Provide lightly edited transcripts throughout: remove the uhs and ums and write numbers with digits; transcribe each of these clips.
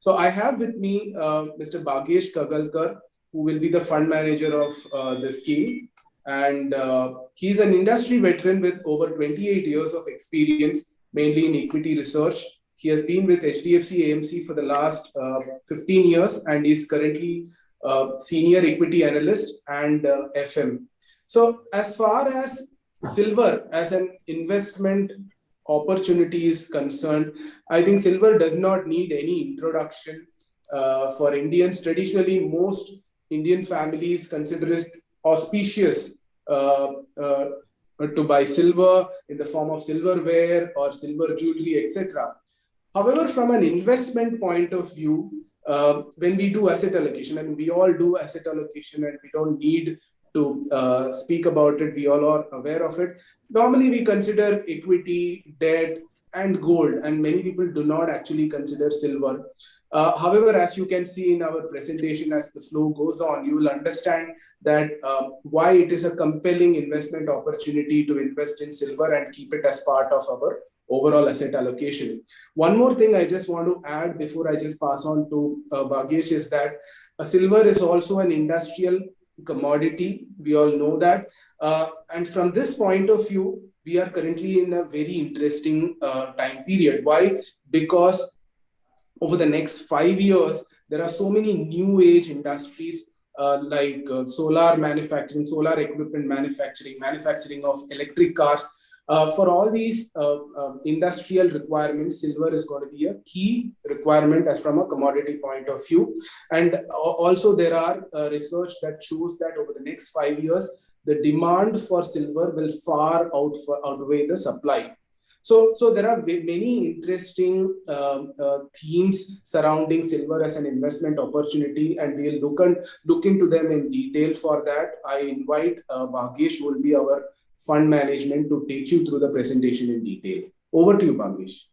So I have with me Mr. Bhagesh Kagalkar, who will be the fund manager of the scheme. And he's an industry veteran with over 28 years of experience, mainly in equity research. He has been with HDFC AMC for the last 15 years and is currently senior equity analyst and FM. So as far as silver as an investment opportunity is concerned, I think silver does not need any introduction for Indians. Traditionally, most Indian families consider it auspicious to buy silver in the form of silverware or silver jewelry, etc. However, from an investment point of view, when we do asset allocation, and we all do asset allocation and we don't need to speak about it, we all are aware of it. Normally, we consider equity, debt, and gold, and many people do not actually consider silver. However, as you can see in our presentation, as the flow goes on, you will understand that why it is a compelling investment opportunity to invest in silver and keep it as part of our overall asset allocation. One more thing I just want to add before I just pass on to Bhagesh is that silver is also an industrial commodity. We all know that. And from this point of view, we are currently in a very interesting time period. Why? Because over the next 5 years, there are so many new age industries like solar manufacturing, solar equipment manufacturing, manufacturing of electric cars. For all these industrial requirements, silver is going to be a key requirement as from a commodity point of view. And also there are research that shows that over the next 5 years, the demand for silver will far outweigh the supply. So there are many interesting themes surrounding silver as an investment opportunity, and we'll look into them in detail. For that, I invite Bhagesh, who will be our fund management, to take you through the presentation in detail. Over to you, Bhagesh.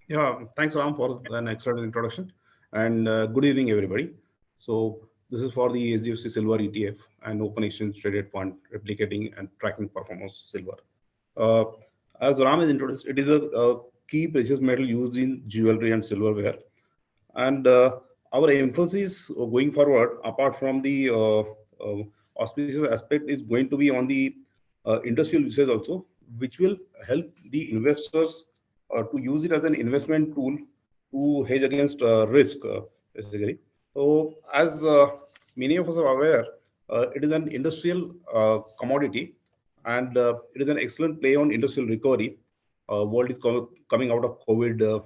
Yeah, thanks, Ram, for an excellent introduction. And good evening, everybody. So this is for the HDFC Silver ETF, an open exchange traded fund replicating and tracking performance of silver. As Ram has introduced, it is a key precious metal used in jewelry and silverware. And our emphasis going forward, apart from the auspicious aspect, is going to be on the industrial usage also, which will help the investors to use it as an investment tool to hedge against risk, basically. So, as many of us are aware, it is an industrial commodity, and it is an excellent play on industrial recovery. World is coming out of COVID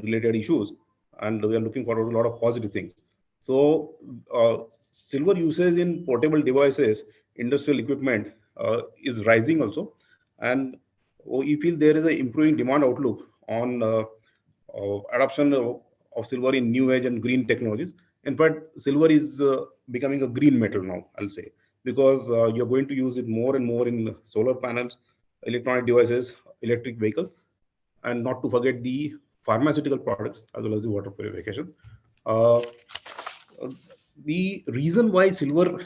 related issues, and we are looking forward to a lot of positive things. So, silver usage in portable devices, industrial equipment is rising also, and we feel there is an improving demand outlook on adoption of silver in new age and green technologies. In fact, silver is becoming a green metal now, I'll say, because you're going to use it more and more in solar panels, electronic devices, electric vehicles, and not to forget the pharmaceutical products as well as the water purification. Uh, the reason why silver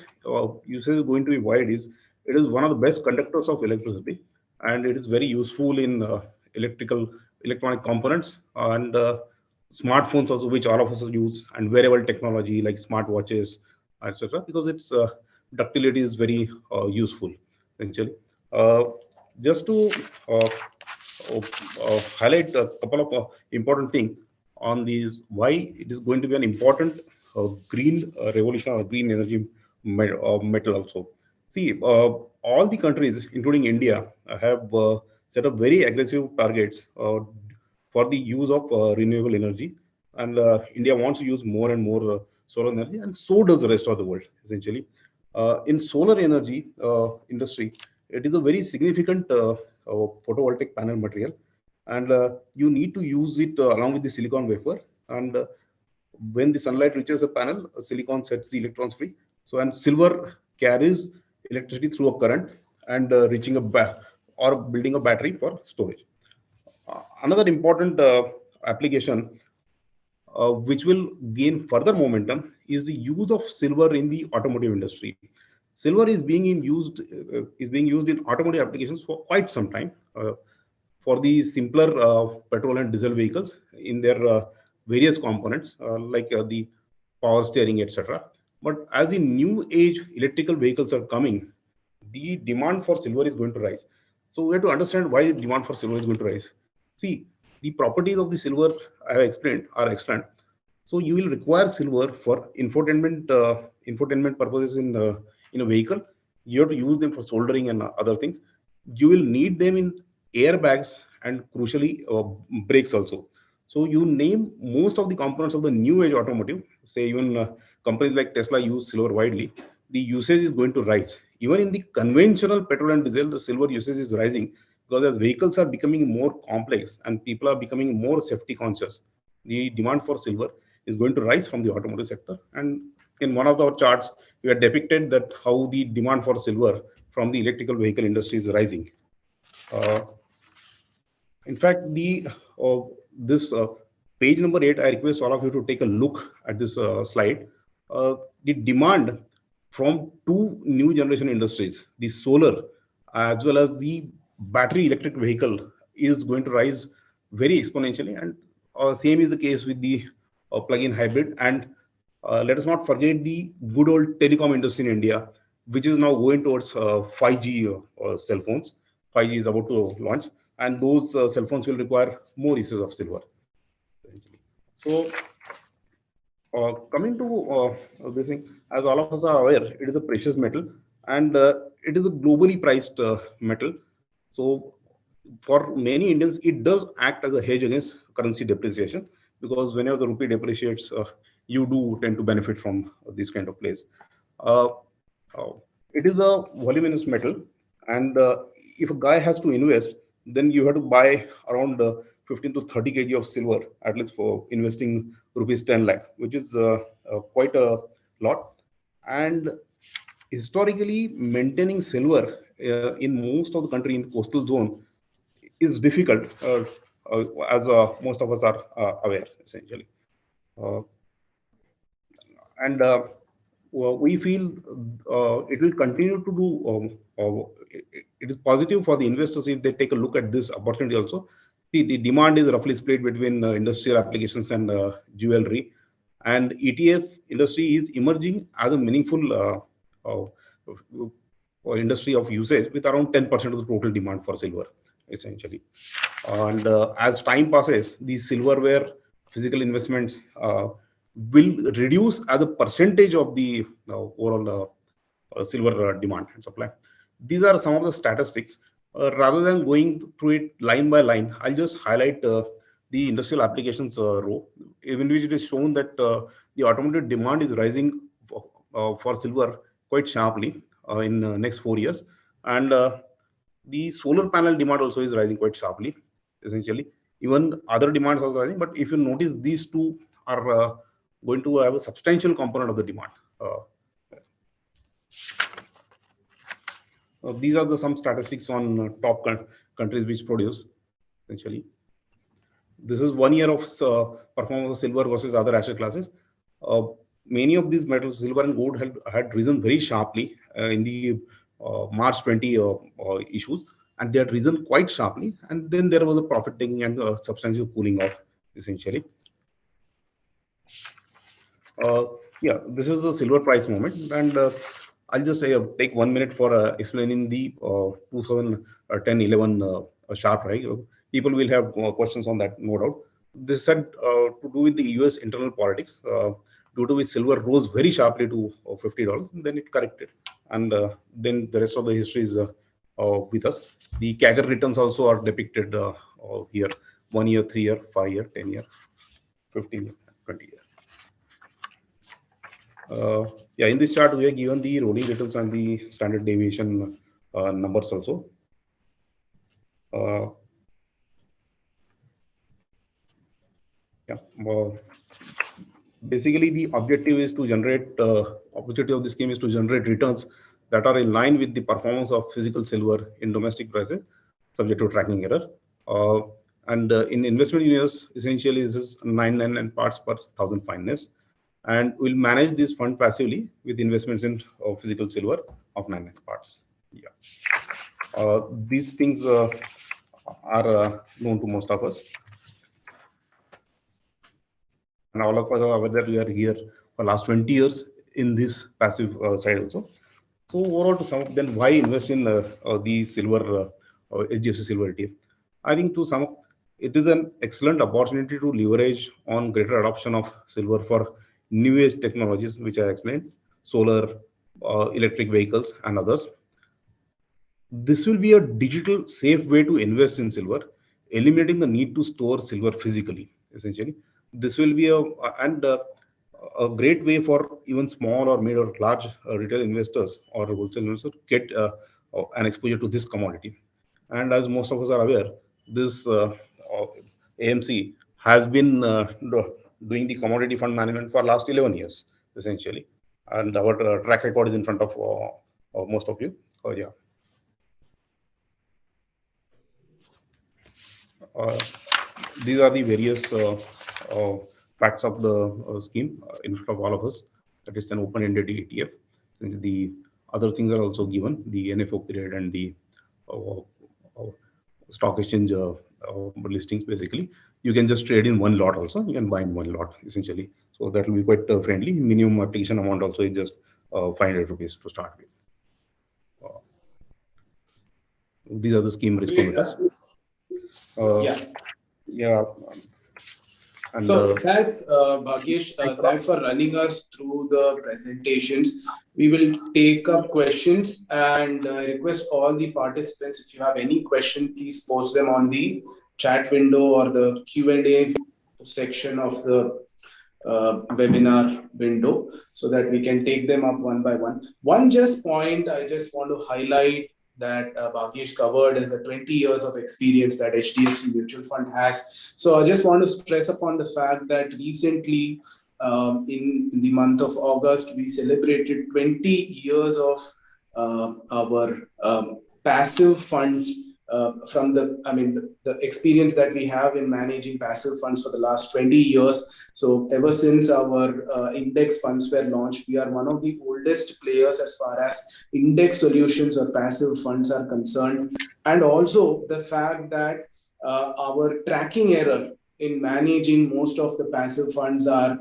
usage is going to be wide is it is one of the best conductors of electricity, and it is very useful in electronic components and smartphones also, which all of us use, and wearable technology like smartwatches, etc. Because its ductility is very useful, essentially. Uh, just to highlight a couple of important things on these, why it is going to be an important green revolution or green energy metal also. See, all the countries, including India, have set up very aggressive targets for the use of renewable energy, and India wants to use more and more solar energy, and so does the rest of the world, essentially. In solar energy industry, it is a very significant photovoltaic panel material, and you need to use it along with the silicon wafer. And when the sunlight reaches a panel, silicon sets the electrons free. So, and silver carries electricity through a current and reaching or building a battery for storage. Another important application which will gain further momentum is the use of silver in the automotive industry. Silver is being used in automotive applications for quite some time, for the simpler petrol and diesel vehicles in their various components like the power steering, etc. But as the new age electrical vehicles are coming, the demand for silver is going to rise. So we have to understand why the demand for silver is going to rise. See, the properties of the silver I have explained are excellent. So you will require silver for infotainment purposes in a vehicle. You have to use them for soldering and other things. You will need them in airbags and crucially brakes also. So you name most of the components of the new age automotive. Say even companies like Tesla use silver widely. The usage is going to rise. Even in the conventional petrol and diesel, the silver usage is rising because as vehicles are becoming more complex and people are becoming more safety conscious, the demand for silver is going to rise from the automotive sector. And in one of our charts, we have depicted that how the demand for silver from the electrical vehicle industry is rising. Uh, in fact, the this page number 8, I request all of you to take a look at this slide. The demand from two new generation industries, the solar as well as the battery electric vehicle, is going to rise very exponentially. And same is the case with the plug-in hybrid. And let us not forget the good old telecom industry in India, which is now going towards 5G cell phones. 5G is about to launch, and those cell phones will require more uses of silver. So, coming to this thing, as all of us are aware, it is a precious metal, and it is a globally priced metal. So, for many Indians, it does act as a hedge against currency depreciation, because whenever the rupee depreciates, you do tend to benefit from this kind of plays. Uh, uh, it is a voluminous metal, and if a guy has to invest, then you have to buy around 15 to 30 kg of silver at least for investing rupees 10 lakh, which is quite a lot. And historically, maintaining silver in most of the country in coastal zone is difficult, as most of us are aware, essentially. Uh, and we feel it will continue to do. It is positive for the investors if they take a look at this opportunity also. The demand is roughly split between industrial applications and jewelry, and ETF industry is emerging as a meaningful industry of usage with around 10% of the total demand for silver, essentially. And as time passes, these silverware physical investments will reduce as a percentage of the overall silver demand and supply. These are some of the statistics. Rather than going through it line by line, I'll just highlight the industrial applications row, in which it is shown that the automotive demand is rising for silver quite sharply in next 4 years. And the solar panel demand also is rising quite sharply, essentially. Even other demands are rising, but if you notice, these two are going to have a substantial component of the demand. These are some statistics on top countries which produce, essentially. This is 1 year of performance of silver versus other asset classes. Uh, Many of these metals, silver and gold, had risen very sharply in the March 20 issues, and they had risen quite sharply. And then there was a profit taking and substantial cooling off, essentially. Yeah, this is the silver price movement, and I'll just take 1 minute for explaining the 2010-11 sharp rise. People will have questions on that, no doubt. This had to do with the US internal politics, due to which silver rose very sharply to $50, and then it corrected. And then the rest of the history is with us. The CAGR returns also are depicted here: 1 year, 3 year, 5 year, 10 year, 15 year, 20 year. Yeah, in this chart, we are given the rolling returns and the standard deviation numbers also. Uh, yeah, basically, the objective is to generate, objective of this scheme is to generate returns that are in line with the performance of physical silver in domestic prices, subject to tracking error. And in investment units, essentially, this is 999 parts per thousand fineness. And we'll manage this fund passively with investments in physical silver of 99 parts. Yeah, these things are known to most of us. and all of us are aware that we are here for last 20 years in this passive side also. So overall, to sum up, then why invest in the silver HDFC silver ETF? I think to sum up, it is an excellent opportunity to leverage on greater adoption of silver for new age technologies, which I explained, solar, electric vehicles, and others. This will be a digital safe way to invest in silver, eliminating the need to store silver physically. Essentially, this will be a great way for even small or mid or large retail investors or wholesale investors to get an exposure to this commodity. And as most of us are aware, this AMC has been doing the commodity fund management for last 11 years, essentially, and our track record is in front of most of you. Yeah. Uh, these are the various uh, facts of the scheme in front of all of us. That is an open-ended ETF. Since the other things are also given, the NFO period and the uh, uh, stock exchange listings. Basically, you can just trade in one lot. Also, you can buy in one lot essentially. So that will be quite friendly. Minimum application amount also is just 500 rupees to start with. These are the scheme risk Great. parameters. Yeah. Yeah. And So thanks, Bhagyesh. Thanks for running us through the presentations. We will take up questions and request all the participants, if you have any question, please post them on the chat window or the Q&A section of the webinar window so that we can take them up one by one. One just point I just want to highlight that Bhagyesh covered is the 20 years of experience that HDFC Mutual Fund has. So I just want to stress upon the fact that recently, in the month of August, we celebrated 20 years of our passive funds from the experience that we have in managing passive funds for the last 20 years. So ever since our index funds were launched, we are one of the oldest players as far as index solutions or passive funds are concerned. And also the fact that our tracking error in managing most of the passive funds are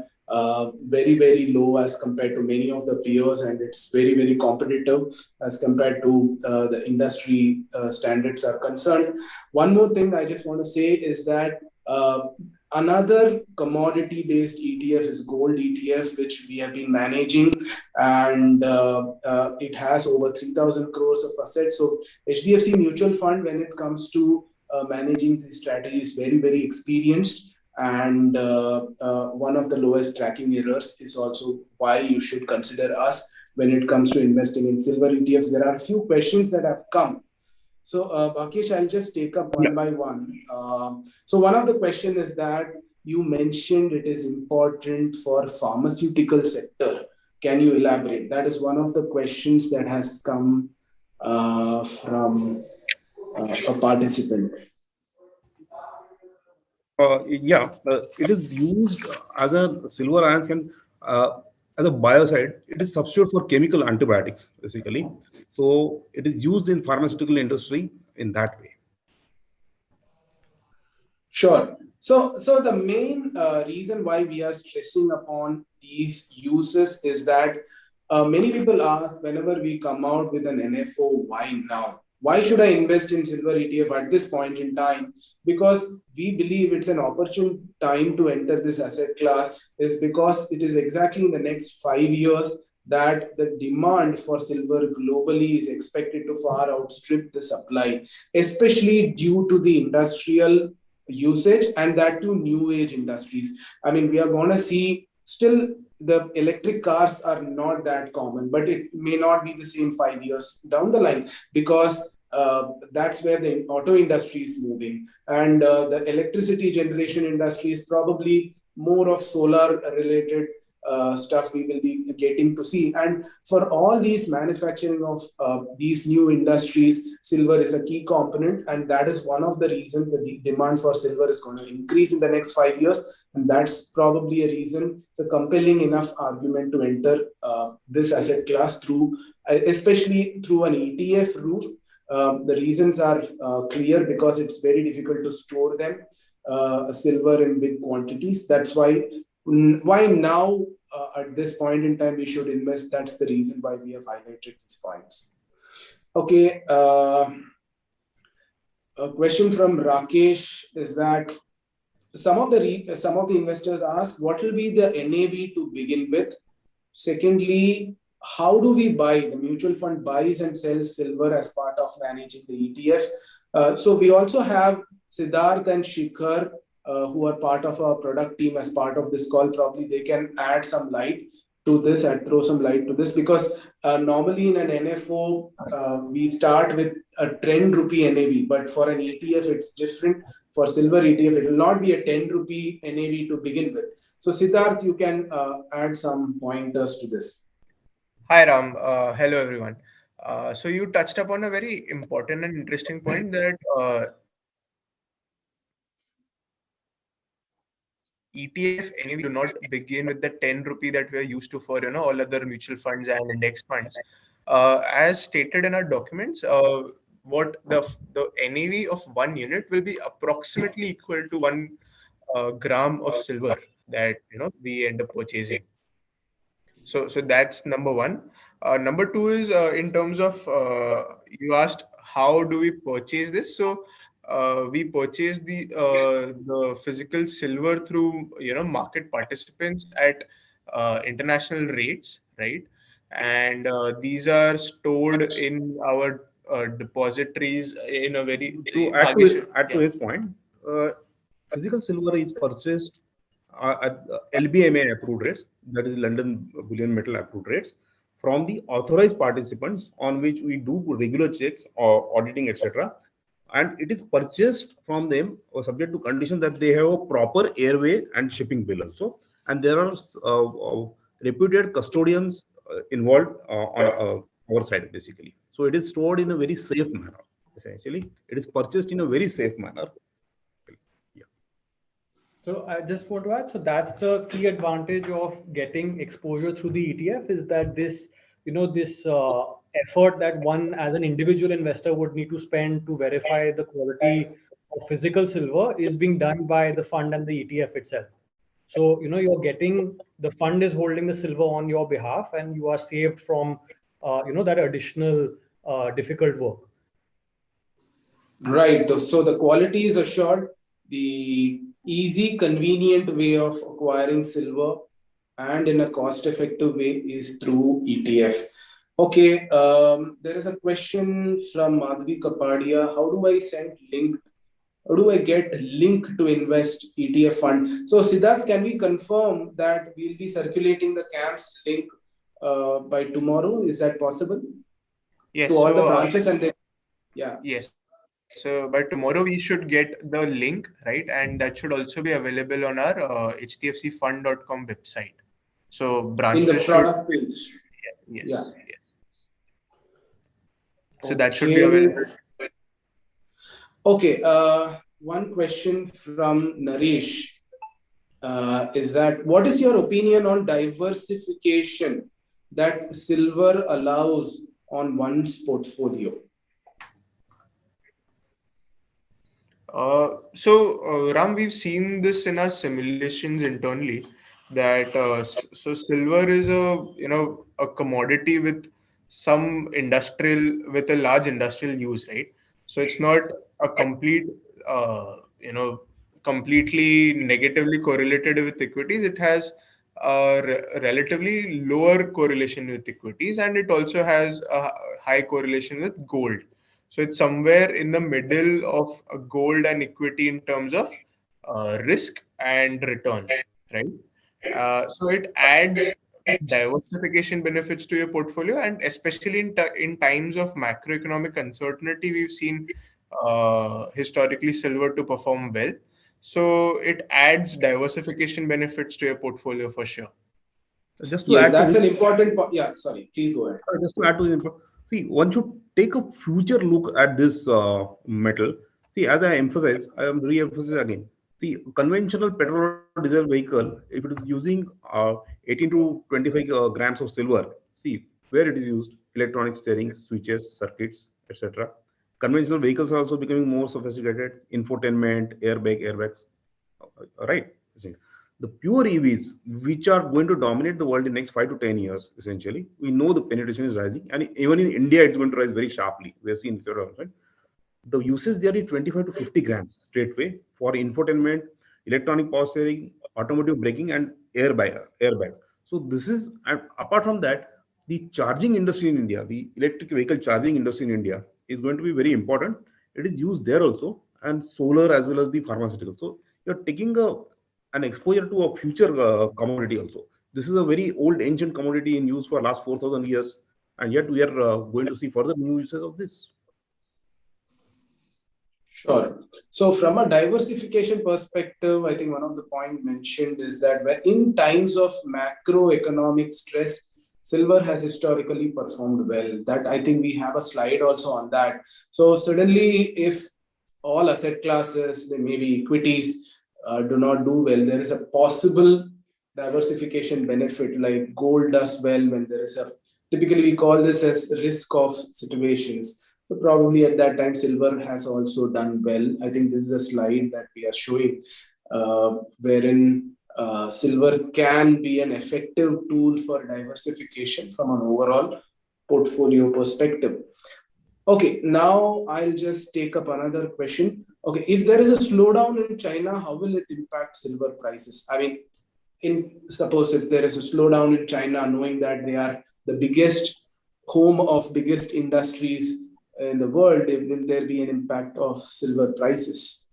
very, very low as compared to many of the peers, and it's very, very competitive as compared to the industry standards are concerned. One more thing I just want to say is that another commodity-based ETF is gold ETF, which we have been managing, and it has over 3,000 crores of assets. So HDFC Mutual Fund, when it comes to managing these strategies, very, very experienced. And one of the lowest tracking errors is also why you should consider us when it comes to investing in silver ETFs. There are a few questions that have come. So Bhagyesh, I'll just take up one by one. So one of the questions is that you mentioned it is important for pharmaceutical sector. Can you elaborate? That is one of the questions that has come from a participant. It is used as a silver ions can as a biocide. It is substitute for chemical antibiotics basically. So it is used in pharmaceutical industry in that way. Sure. So the main reason why we are stressing upon these uses is that many people ask whenever we come out with an NFO, why now? Why should I invest in silver ETF at this point in time? Because we believe it's an opportune time to enter this asset class is because it is exactly in the next 5 years that the demand for silver globally is expected to far outstrip the supply, especially due to the industrial usage and that to new age industries. I mean, we are going to see still the electric cars are not that common, but it may not be the same 5 years down the line because that's where the auto industry is moving, and the electricity generation industry is probably more of solar related stuff we will be getting to see. And for all these manufacturing of these new industries, silver is a key component, and that is one of the reasons the demand for silver is going to increase in the next 5 years. And that's probably a reason, it's a compelling enough argument to enter this asset class through, especially through an ETF route. The reasons are clear because it's very difficult to store them, silver in big quantities. That's why why now at this point in time we should invest. That's the reason why we have highlighted these points. Okay. A question from Rakesh is that some of the investors ask what will be the NAV to begin with. Secondly, how do we buy? The mutual fund buys and sells silver as part of managing the ETF. So we also have Siddharth and Shikhar who are part of our product team as part of this call. Probably they can add some light to this and throw some light to this, because normally in an NFO we start with a 10 rupee NAV, but for an ETF it's different. For silver ETF, it will not be a 10 rupee NAV to begin with. So Siddharth, you can add some pointers to this. Hi Ram, hello everyone. So you touched upon a very important and interesting point that ETF anyway do not begin with the 10 rupee that we are used to for all other mutual funds and index funds. As stated in our documents, what the NAV of one unit will be approximately equal to 1 gram of silver that we end up purchasing. So that's number one. Number two is in terms of you asked how do we purchase this? So we purchase the physical silver through market participants at international rates, right? And these are stored in our depositories in a very Add to his point, uh, physical silver is purchased at LBMA approved rates, that is London Bullion Metal approved rates, from the authorized participants on which we do regular checks or auditing, etc. And it is purchased from them or subject to condition that they have a proper airway and shipping bill also. And there are reputed custodians involved on our side basically. So it is stored in a very safe manner. Essentially, it is purchased in a very safe manner. Yeah. So I just want to add, so that's the key advantage of getting exposure through the ETF, is that this, this effort that one as an individual investor would need to spend to verify the quality of physical silver is being done by the fund and the ETF itself. So, you're getting, the fund is holding the silver on your behalf and you are saved from, that additional difficult work. Right. So the quality is assured. The easy, convenient way of acquiring silver and in a cost-effective way is through ETF. Okay. There is a question from Madhvi Kapadia. How do I send link? How do I get link to invest ETF fund? So Siddharth, can we confirm that we'll be circulating the CAMPS link by tomorrow? Is that possible? Yes. To all the branches and yeah. Yes. So by tomorrow we should get the link, right? And that should also be available on our hdfcfund.com website. So branches in the product page. Yes. Yeah. Yes. So that should be available. Okay. One question from Naresh is that what is your opinion on diversification that silver allows on one's portfolio? Ram, we've seen this in our simulations internally that so silver is a commodity with a large industrial use, right? So it's not a uh, you know completely negatively correlated with equities. It has a relatively lower correlation with equities, and it also has a high correlation with gold. So it's somewhere in the middle of gold and equity in terms of risk and return, right? So it adds diversification benefits to your portfolio, and especially in times of macroeconomic uncertainty, we've seen historically silver to perform well. So it adds diversification benefits to your portfolio for sure. Just to Yes, add to that's his, an important point. Yeah, sorry, please go ahead. just to add to his info, see, one should take a future look at this metal. See, as I emphasize, I am re-emphasizing again. See, conventional petrol or diesel vehicle, if it is using 18 to 25 grams of silver, see where it is used: electronic steering, switches, circuits, etc. Conventional vehicles are also becoming more sophisticated: infotainment, airbags. Right? See. The pure EVs, which are going to dominate the world in the next 5 to 10 years, essentially, we know the penetration is rising, and even in India, it's going to rise very sharply. We have seen this, right? The usage there is 25 to 50 grams straightway for infotainment, electronic power steering, automotive braking, and airbags. So this is, and apart from that, the charging industry in India, the electric vehicle charging industry in India is going to be very important. It is used there also, and solar as well as the pharmaceutical. So you're taking an exposure to a future commodity also. This is a very old ancient commodity in use for last 4,000 years, and yet we are going to see further new uses of this. Sure. So from a diversification perspective, I think one of the points mentioned is that in times of macroeconomic stress, silver has historically performed well. That I think we have a slide also on that. So suddenly, if all asset classes, they maybe equities, do not do well, there is a possible diversification benefit, like gold does well when there is a, typically we call this as risk off situations. So probably at that time, silver has also done well. I think this is a slide that we are showing, wherein silver can be an effective tool for diversification from an overall portfolio perspective. Okay, now I'll just take up another question. Okay, if there is a slowdown in China, how will it impact silver prices? I mean, suppose if there is a slowdown in China, knowing that they are the biggest home of biggest industries in the world, will there be an impact of silver prices?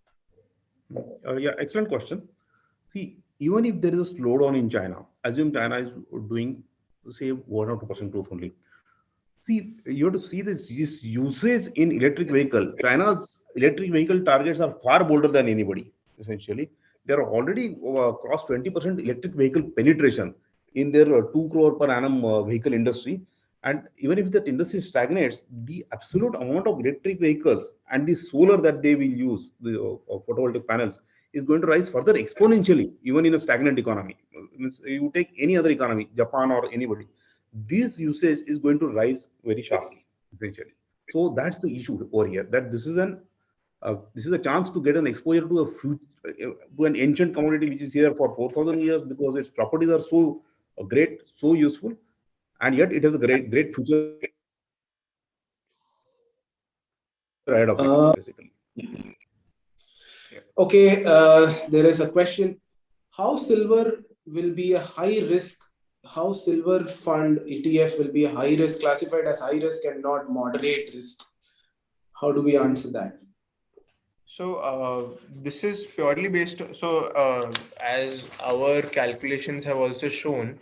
Yeah, excellent question. See, even if there is a slowdown in China, assume China is doing, say, 1 or 2% growth only. See, you have to see this usage in electric vehicle. China's electric vehicle targets are far bolder than anybody, essentially. They are already crossed 20% electric vehicle penetration in their 2 crore per annum vehicle industry. And even if that industry stagnates, the absolute amount of electric vehicles and the solar that they will use, the photovoltaic panels, is going to rise further exponentially, even in a stagnant economy. You take any other economy, Japan or anybody, this usage is going to rise very sharply, essentially. So that's the issue over here. That this is a chance to get an exposure to an ancient commodity which is here for 4,000 years, because its properties are so great, so useful, and yet it has a great future ahead of it, basically. Okay, there is a question. How silver will be a high risk? How silver fund ETF will be a high risk, classified as high risk and not moderate risk? How do we answer that? So this is purely based. So as our calculations have also shown,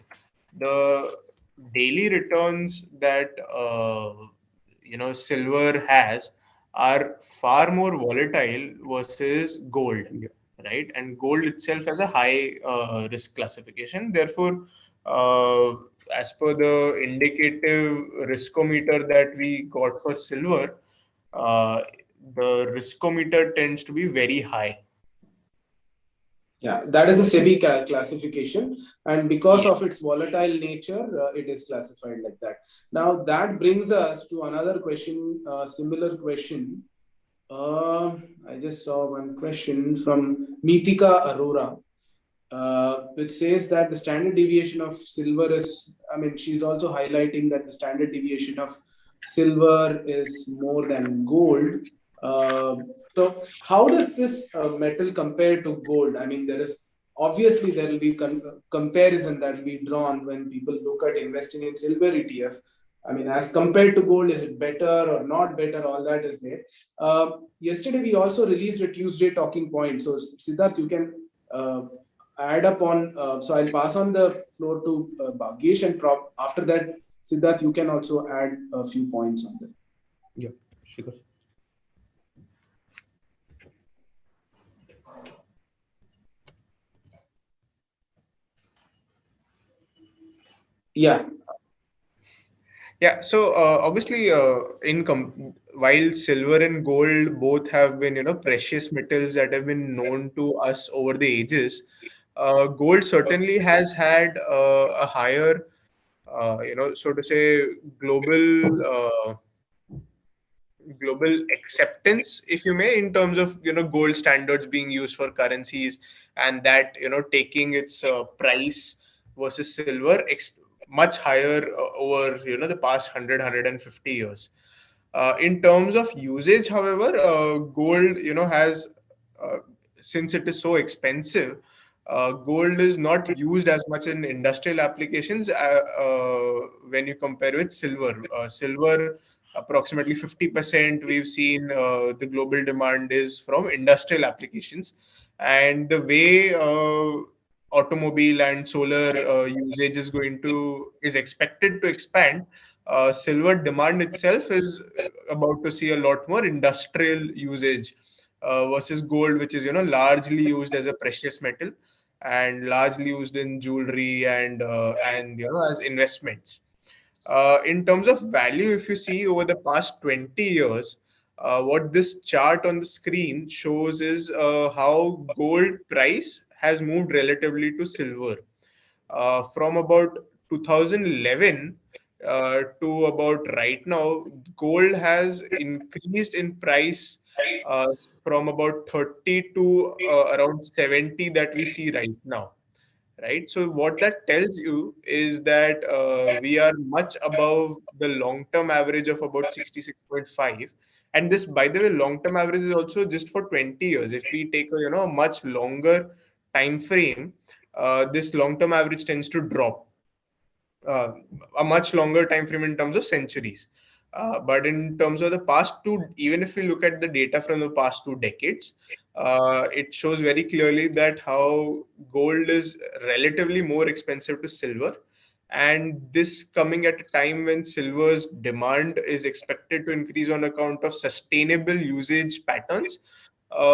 the daily returns that silver has are far more volatile versus gold, right? And gold itself has a high risk classification. Therefore, as per the indicative riskometer that we got for silver, the riskometer tends to be very high. Yeah, that is a SEBI classification, and because of its volatile nature, it is classified like that. Now that brings us to another question, similar question. I just saw one question from Meetika Arora, which says that the standard deviation of silver is, I mean, she's also highlighting that the standard deviation of silver is more than gold. So how does this metal compare to gold? I mean, there will be comparison that will be drawn when people look at investing in silver ETF. I mean, as compared to gold, is it better or not better? All that is there. Yesterday, we also released a Tuesday talking point. So Siddharth, you can add up on. So I'll pass on the floor to Bhagyesh, and after that, Siddharth, you can also add a few points on that. Yeah, sure. Yeah. Yeah. So obviously, while silver and gold both have been, precious metals that have been known to us over the ages, gold certainly has had a higher, so to say, global global acceptance, if you may, in terms of gold standards being used for currencies, and that taking its price versus silver much higher over the past 150 years. In terms of usage, however, gold has since it is so expensive, gold is not used as much in industrial applications when you compare with silver. Silver, approximately 50% we've seen the global demand is from industrial applications. And the way automobile and solar usage is expected to expand, silver demand itself is about to see a lot more industrial usage versus gold, which is largely used as a precious metal and largely used in jewelry and as investments. In terms of value, if you see over the past 20 years, what this chart on the screen shows is how gold price has moved relatively to silver. From about 2011 to about right now, gold has increased in price uh, from about 30 to around 70 that we see right now. Right. So what that tells you is that we are much above the long-term average of about 66.5. And this, by the way, long-term average is also just for 20 years. If we take a much longer time frame, this long-term average tends to drop uh, a much longer time frame in terms of centuries. But in terms of the past two, even if we look at the data from the past 2 decades, it shows very clearly that how gold is relatively more expensive to silver. And this coming at a time when silver's demand is expected to increase on account of sustainable usage patterns,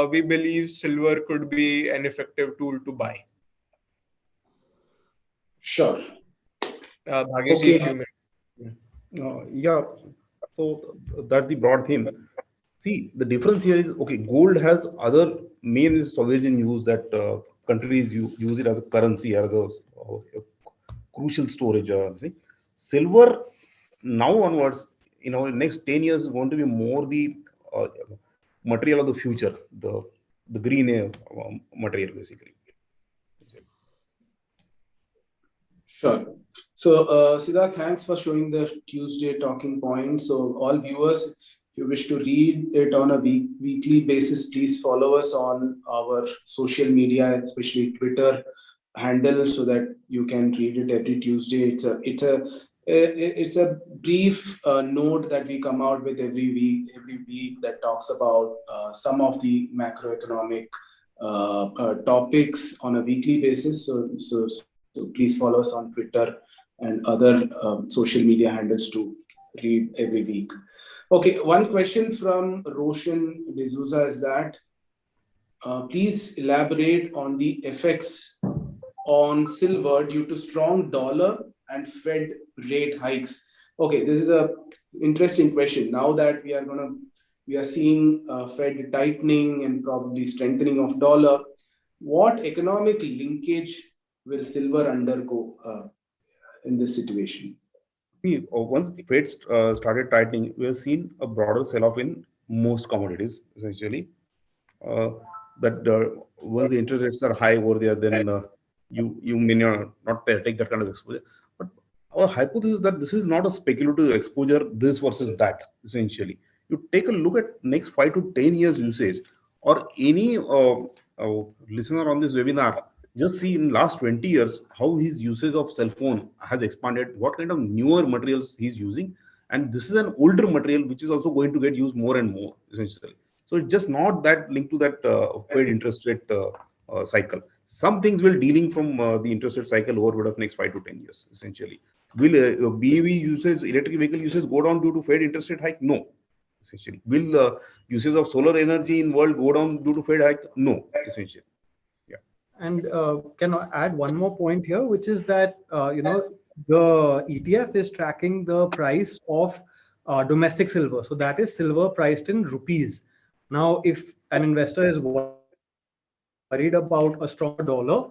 we believe silver could be an effective tool to buy. Sure. Bhagesh, Okay. if you may. Yeah, so that's the broad theme. See, the difference here is, okay, gold has other main sovereign use that countries use it as a currency, as a crucial storage. See. Silver now onwards, next 10 years is going to be more the uh, material of the future, the green material basically. Sure. So, Siddharth, thanks for showing the Tuesday talking point. So, all viewers, if you wish to read it on a weekly basis, please follow us on our social media, especially Twitter handle, so that you can read it every Tuesday. It's a brief note that we come out with every week that talks about some of the macroeconomic topics on a weekly basis. So please follow us on Twitter and other social media handles to read every week. Okay, one question from Roshan D'Souza is that please elaborate on the effects on silver due to strong dollar and Fed rate hikes. Okay, this is a interesting question. Now that we are seeing Fed tightening and probably strengthening of dollar, what economic linkage will silver undergo in this situation? Once the Fed started tightening, we have seen a broader sell-off in most commodities, essentially. That once the interest rates are high over there, then you may not take that kind of exposure. But our hypothesis is that this is not a speculative exposure, this versus that, essentially. You take a look at next 5 to 10 years usage, or any listener on this webinar, just see in last 20 years how his usage of cell phone has expanded, what kind of newer materials he's using. And this is an older material which is also going to get used more and more, essentially. So it's just not that linked to that Fed interest rate cycle. Some things will dealing from the interest rate cycle over the next 5 to 10 years, essentially. Will BEV usage, electric vehicle usage go down due to Fed interest rate hike? No, essentially. Will usage of solar energy in world go down due to Fed hike? No, essentially. Yeah. And can I add one more point here, which is that the ETF is tracking the price of domestic silver. So that is silver priced in rupees. Now, if an investor is worried about a stronger dollar,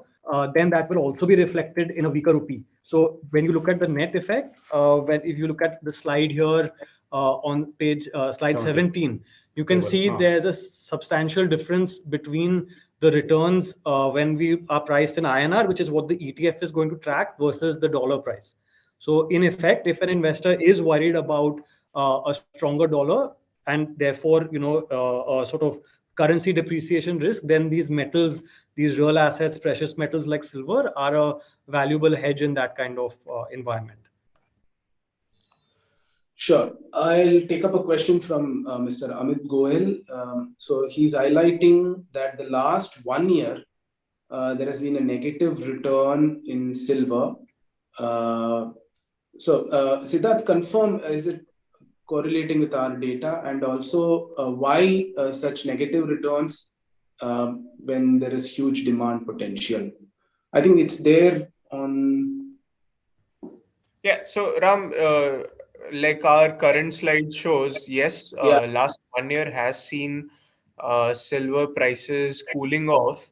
then that will also be reflected in a weaker rupee. So when you look at the net effect, if you look at the slide here, on page slide 17, you can see there's a substantial difference between the returns when we are priced in INR, which is what the ETF is going to track, versus the dollar price. So in effect, if an investor is worried about a stronger dollar and therefore, sort of currency depreciation risk, then these metals, these real assets, precious metals like silver are a valuable hedge in that kind of environment. Sure. I'll take up a question from Mr. Amit Goel. So he's highlighting that the last 1 year, there has been a negative return in silver. Siddharth, confirm, is it correlating with our data? And also, why such negative returns when there is huge demand potential? I think it's there on... Yeah, so Ram, like our current slide shows, yes, last 1 year has seen silver prices cooling off.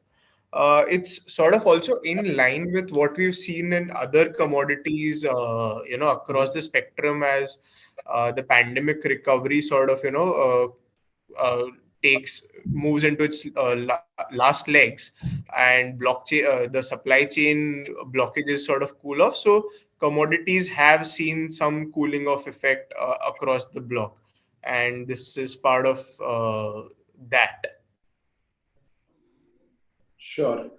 It's sort of also in line with what we've seen in other commodities, across the spectrum as the pandemic recovery sort of, moves into its last legs, and blockchain, the supply chain blockages sort of cool off. So commodities have seen some cooling off effect across the block, and this is part of that. Sure.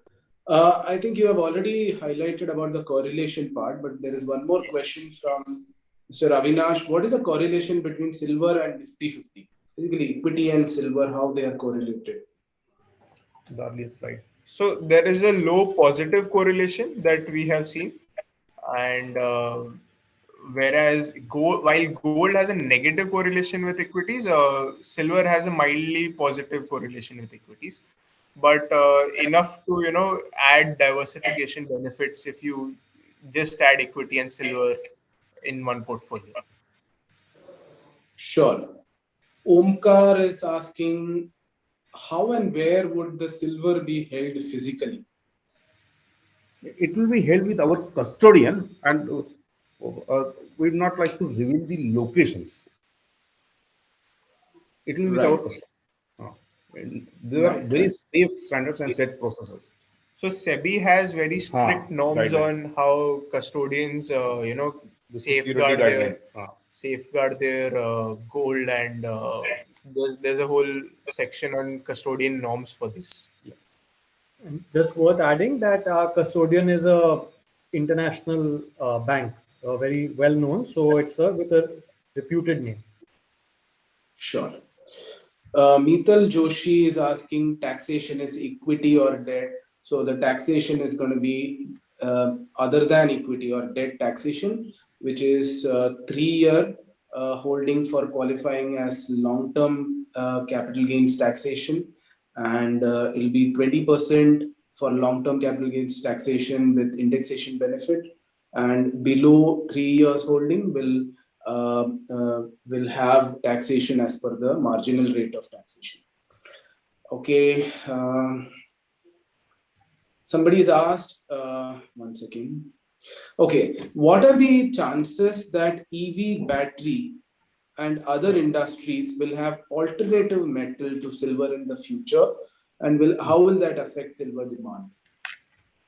I think you have already highlighted about the correlation part, but there is one more question from Mr. Avinash. What is the correlation between silver and Nifty 50? Basically, equity and silver, how they are correlated? The earliest slide. So there is a low positive correlation that we have seen, and whereas while gold has a negative correlation with equities, silver has a mildly positive correlation with equities, but enough to add diversification benefits if you just add equity and silver in one portfolio. Sure. Omkar is asking, how and where would the silver be held physically? It will be held with our custodian, and we would not like to reveal the locations. It will be with our custodian. There are very safe standards and set processes. So SEBI has very strict norms on how custodians, safeguard their gold, and there's a whole section on custodian norms for this. And just worth adding that our custodian is a international bank, very well known, so it's with a reputed name. Sure. Mital Joshi is asking, taxation is equity or debt? So the taxation is going to be other than equity or debt taxation, which is 3-year holding for qualifying as long-term capital gains taxation, and it'll be 20% for long-term capital gains taxation with indexation benefit, and below 3 years holding will have taxation as per the marginal rate of taxation. Okay. Somebody's asked, one second. Okay, what are the chances that EV battery and other industries will have alternative metal to silver in the future, and how will that affect silver demand?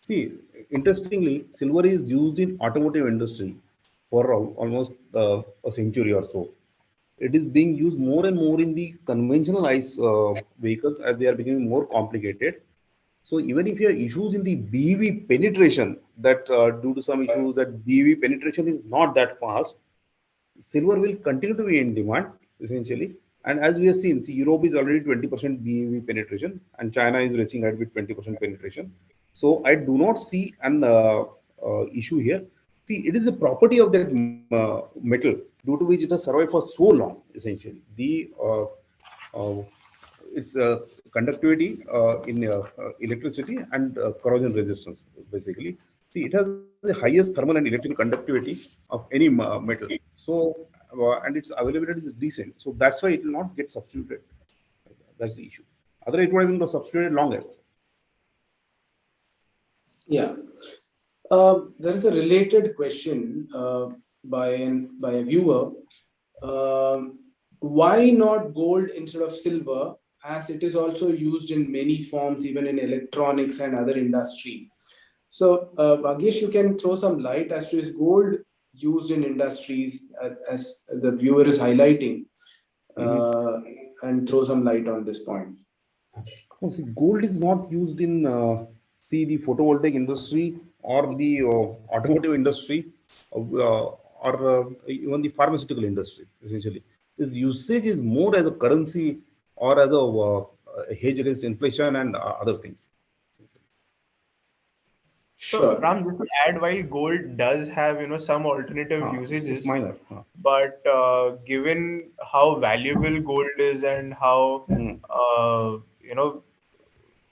See, interestingly, silver is used in automotive industry for almost a century or so. It is being used more and more in the conventional ICE vehicles as they are becoming more complicated. So even if you have issues in the BEV penetration, that due to some issues that BEV penetration is not that fast, silver will continue to be in demand essentially. And as we have seen, see, Europe is already 20% BEV penetration, and China is racing ahead with 20% penetration. So I do not see an issue here. See, it is the property of that metal due to which it has survived for so long. Essentially, its conductivity in electricity and corrosion resistance. Basically, see, it has the highest thermal and electrical conductivity of any metal. So, and its availability is decent. So that's why it will not get substituted. That's the issue. Otherwise, it would have been substituted long ago. Yeah. There is a related question by a viewer. Why not gold instead of silver, as it is also used in many forms, even in electronics and other industry? So, Bhagesh, you can throw some light as to is gold used in industries, as the viewer is highlighting, and throw some light on this point. No, see, gold is not used in the photovoltaic industry or the automotive industry or even the pharmaceutical industry. Essentially, its usage is more as a currency or as a hedge against inflation and other things. So Sure. Ram, just to add, while gold does have some alternative It's usages, minor. but given how valuable gold is and how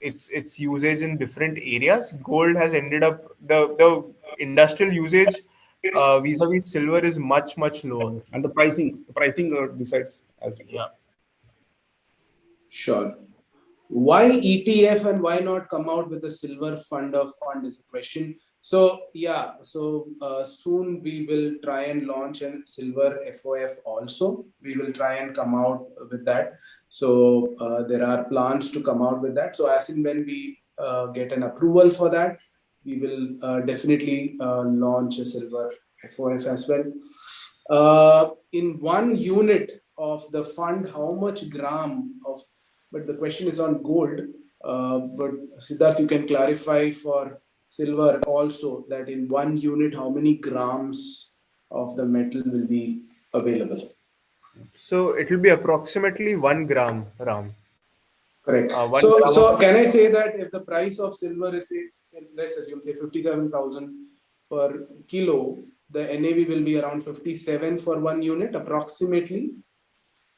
its usage in different areas, gold has ended up the industrial usage vis-a-vis silver is much lower. And the pricing decides as well. Yeah. Sure. Why ETF and why not come out with a silver fund or fund is the question. So yeah, so soon we will try and launch a silver FOF also. We will try and come out with that. So there are plans to come out with that. So as in when we get an approval for that, we will definitely launch a silver FOF as well. In 1 unit of the fund, how much gram of, but the question is on gold. But Siddharth, you can clarify for silver also that in 1 unit, how many grams of the metal will be available? So it will be approximately 1 gram, Ram. Correct. 1 gram So of can I silver. say that if the price of silver is, say let's assume, say 57,000 per kilo, the NAV will be around 57 for 1 unit approximately,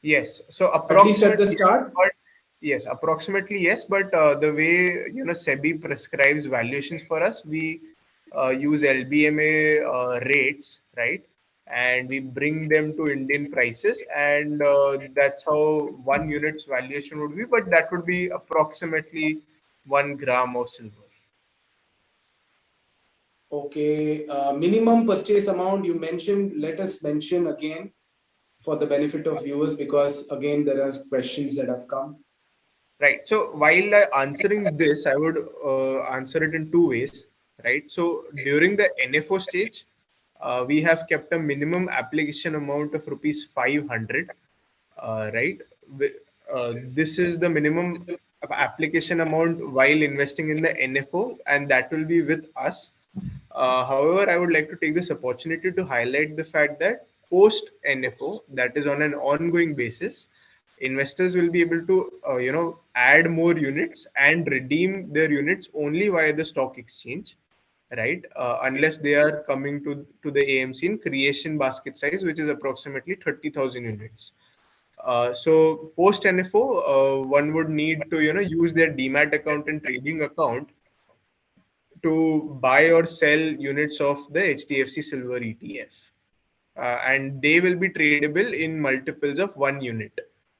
Yes. So at least at the approximately, start? but yes, approximately yes. But the way SEBI prescribes valuations for us, we use LBMA rates, right? And we bring them to Indian prices, and that's how 1 unit's valuation would be. But that would be approximately 1 gram of silver. Okay, minimum purchase amount you mentioned, let us mention again for the benefit of viewers, because again, there are questions that have come. Right. So while answering this, I would answer it in two ways. Right. So during the NFO stage, we have kept a minimum application amount of rupees 500. Right. This is the minimum application amount while investing in the NFO, and that will be with us. However, I would like to take this opportunity to highlight the fact that post NFO, that is on an ongoing basis, investors will be able to add more units and redeem their units only via the stock exchange, right? Unless they are coming to the AMC in creation basket size, which is approximately 30,000 units. So post NFO, one would need to use their demat account and trading account to buy or sell units of the HDFC Silver ETF. And they will be tradable in multiples of 1 unit,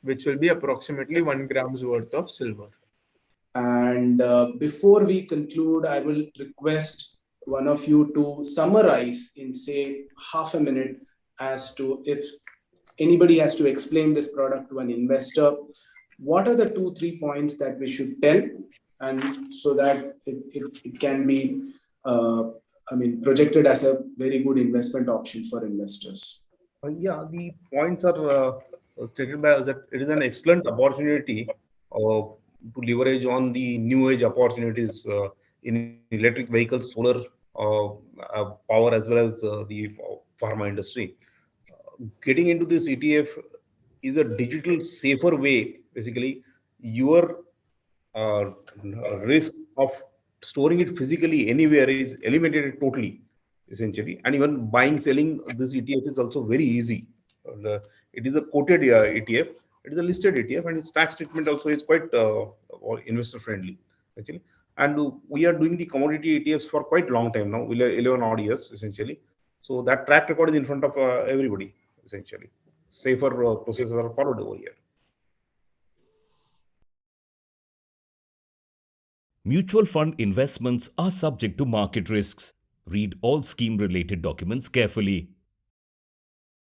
which will be approximately 1 gram's worth of silver. And before we conclude, I will request one of you to summarize in, say, half a minute as to, if anybody has to explain this product to an investor, what are the 2-3 points that we should tell, and so that it can be, projected as a very good investment option for investors. Yeah, the points are stated by us that it is an excellent opportunity to leverage on the new age opportunities in electric vehicles, solar power, as well as the pharma industry. Getting into this ETF is a digital safer way. Basically, your uh, risk of storing it physically anywhere is eliminated totally, essentially. And even buying, selling this ETF is also very easy. It is a quoted ETF. It is a listed ETF, and its tax treatment also is quite investor friendly, actually. And we are doing the commodity ETFs for quite long time now, 11 odd years, essentially. So that track record is in front of everybody, essentially. Safer processes are followed over here. Mutual fund investments are subject to market risks. Read all scheme related documents carefully.